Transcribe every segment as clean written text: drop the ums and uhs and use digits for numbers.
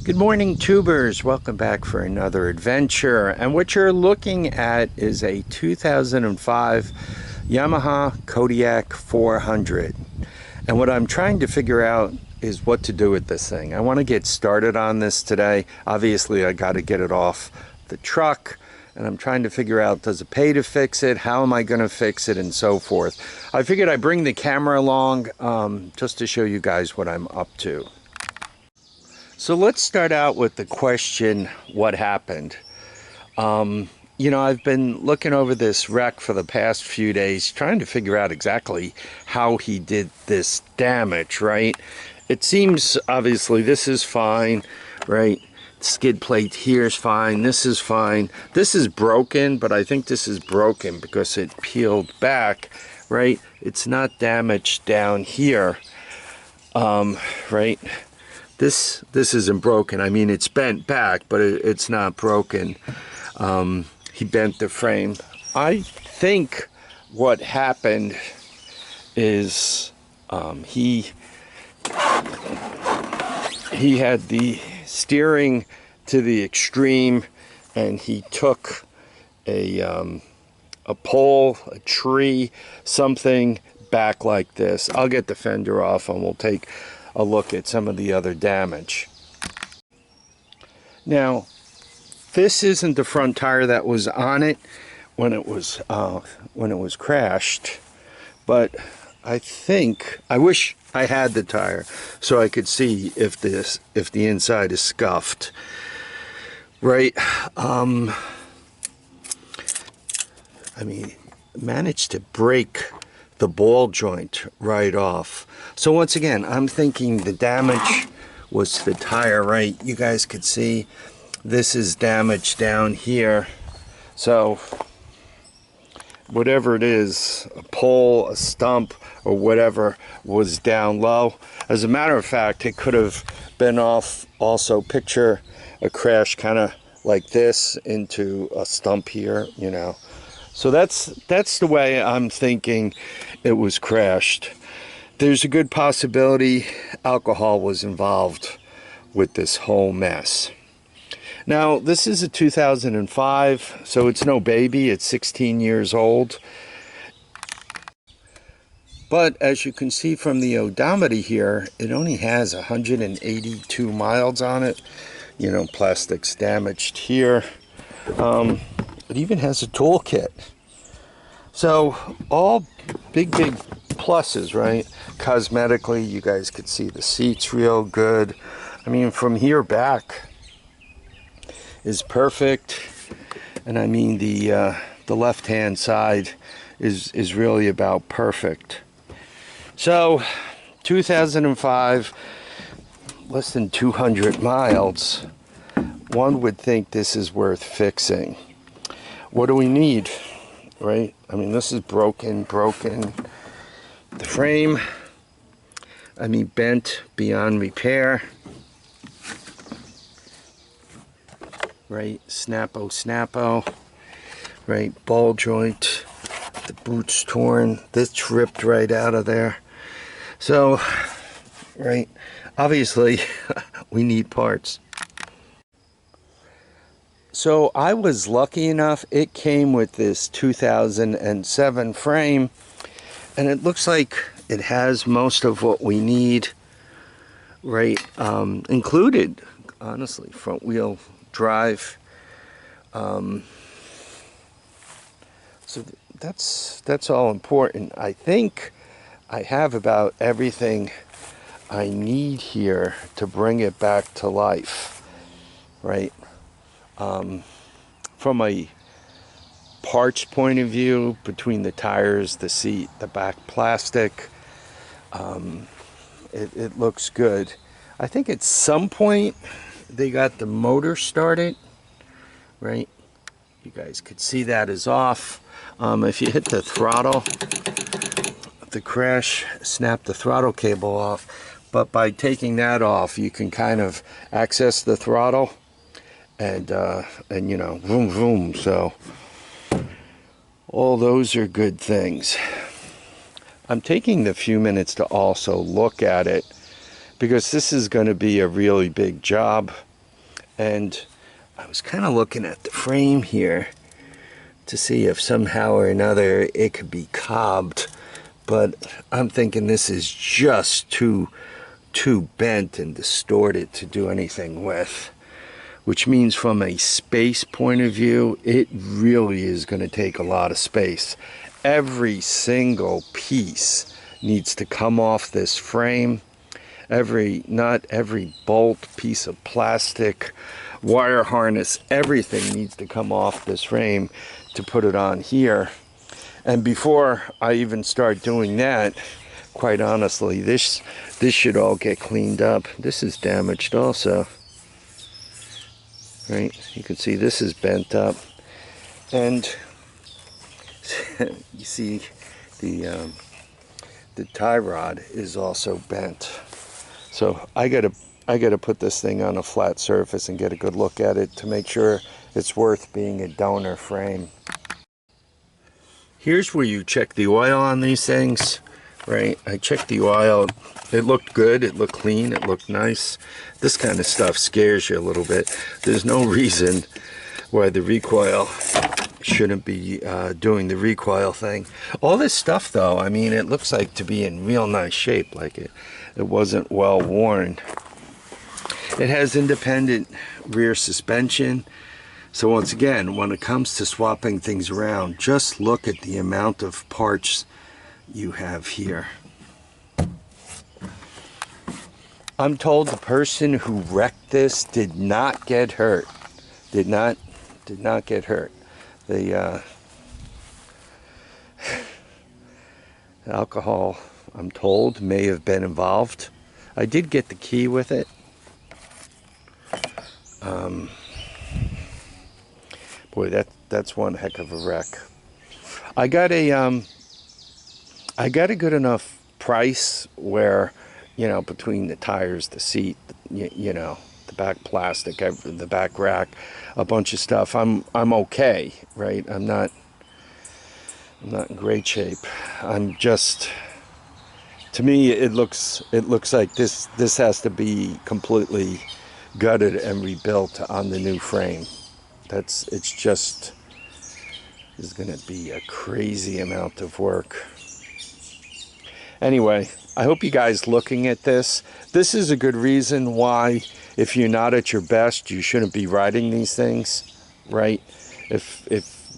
Good morning, tubers. Welcome back for another adventure. And what you're looking at is a 2005 Yamaha Kodiak 400. And what I'm trying to figure out is what to do with this thing. I want to get started on this today. Obviously, I got to get it off the truck. And I'm trying to figure out, does it pay to fix it? How am I going to fix it? And so forth. I figured I'd bring the camera along just to show you guys what I'm up to. So let's start out with the question, what happened? I've been looking over this wreck for the past few days, trying to figure out exactly how he did this damage, right? It seems, obviously, this is fine, right? Skid plate here is fine, this is fine. This is broken, but I think this is broken because it peeled back, right? It's not damaged down here, right? This isn't broken. I mean, it's bent back, but it's not broken. He bent the frame. I think what happened is he had the steering to the extreme, and he took a pole, a tree, something back like this. I'll get the fender off and we'll take a look at some of the other damage. Now, this isn't the front tire that was on it when it was crashed, but I wish I had the tire so I could see if the inside is scuffed, right? I mean, managed to break the ball joint right off. So once again, I'm thinking the damage was to the tire, right? You guys could see this is damage down here. So whatever it is, a pole, a stump, or whatever was down low. As a matter of fact, it could have been off. Also, picture a crash kind of like this into a stump here, you know. So that's the way I'm thinking it was crashed. There's a good possibility alcohol was involved with this whole mess. Now, this is a 2005, so it's no baby. It's 16 years old. But as you can see from the odometer here, it only has 182 miles on it. You know, plastic's damaged here. It even has a toolkit. So all big pluses, right? Cosmetically, you guys could see the seats real good. I mean, from here back is perfect. And I mean, the left-hand side is really about perfect. So 2005, less than 200 miles. One would think this is worth fixing. What do we need, right? I mean, this is broken. The frame, I mean, bent beyond repair. Right, snappo, right, ball joint, the boot's torn, this ripped right out of there. So, right, obviously, we need parts. So I was lucky enough, it came with this 2007 frame, and it looks like it has most of what we need, right, included, honestly, front wheel drive. So that's all important. I think I have about everything I need here to bring it back to life, right? From a parts point of view, between the tires, the seat, the back plastic, it looks good. I think at some point they got the motor started, right? You guys could see that is off. If you hit the throttle, the crash snapped the throttle cable off, but by taking that off, you can kind of access the throttle. And you know, vroom vroom. So all those are good things. I'm taking the few minutes to also look at it because this is going to be a really big job. And I was kind of looking at the frame here to see if somehow or another it could be cobbed, but I'm thinking this is just too bent and distorted to do anything with, which means from a space point of view, it really is going to take a lot of space. Every single piece needs to come off this frame. Not every bolt, piece of plastic, wire harness, everything needs to come off this frame to put it on here. And before I even start doing that, quite honestly, this should all get cleaned up. This is damaged also, right? You can see this is bent up, and you see the tie rod is also bent. So I gotta put this thing on a flat surface and get a good look at it to make sure it's worth being a donor frame. Here's where you check the oil on these things, right? I checked the oil. It looked good, it looked clean, it looked nice. This kind of stuff scares you a little bit. There's no reason why the recoil shouldn't be doing the recoil thing. All this stuff though, I mean, it looks like to be in real nice shape, like it wasn't well worn. It has independent rear suspension. So once again, when it comes to swapping things around, just look at the amount of parts you have here. I'm told the person who wrecked this did not get hurt. Did not get hurt. The alcohol, I'm told, may have been involved. I did get the key with it. Boy, that's one heck of a wreck. I got a good enough price where, you know, between the tires, the seat, you know, the back plastic, the back rack, a bunch of stuff, I'm okay, right? I'm not in great shape. I'm just, to me, it looks like this has to be completely gutted and rebuilt on the new frame. It's just, is going to be a crazy amount of work. Anyway, I hope you guys looking at this is a good reason why, if you're not at your best, you shouldn't be riding these things, right? If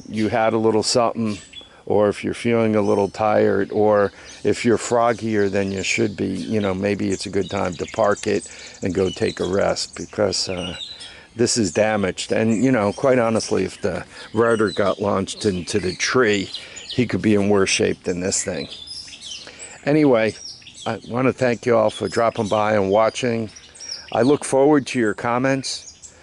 you had a little something, or if you're feeling a little tired, or if you're froggier than you should be, you know, maybe it's a good time to park it and go take a rest, because this is damaged. And, you know, quite honestly, if the rider got launched into the tree, he could be in worse shape than this thing. Anyway, I want to thank you all for dropping by and watching. I look forward to your comments.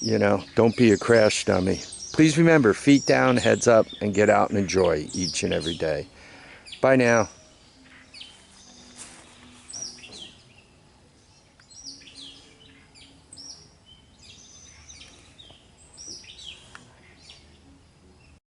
You know, don't be a crash dummy. Please remember, feet down, heads up, and get out and enjoy each and every day. Bye now.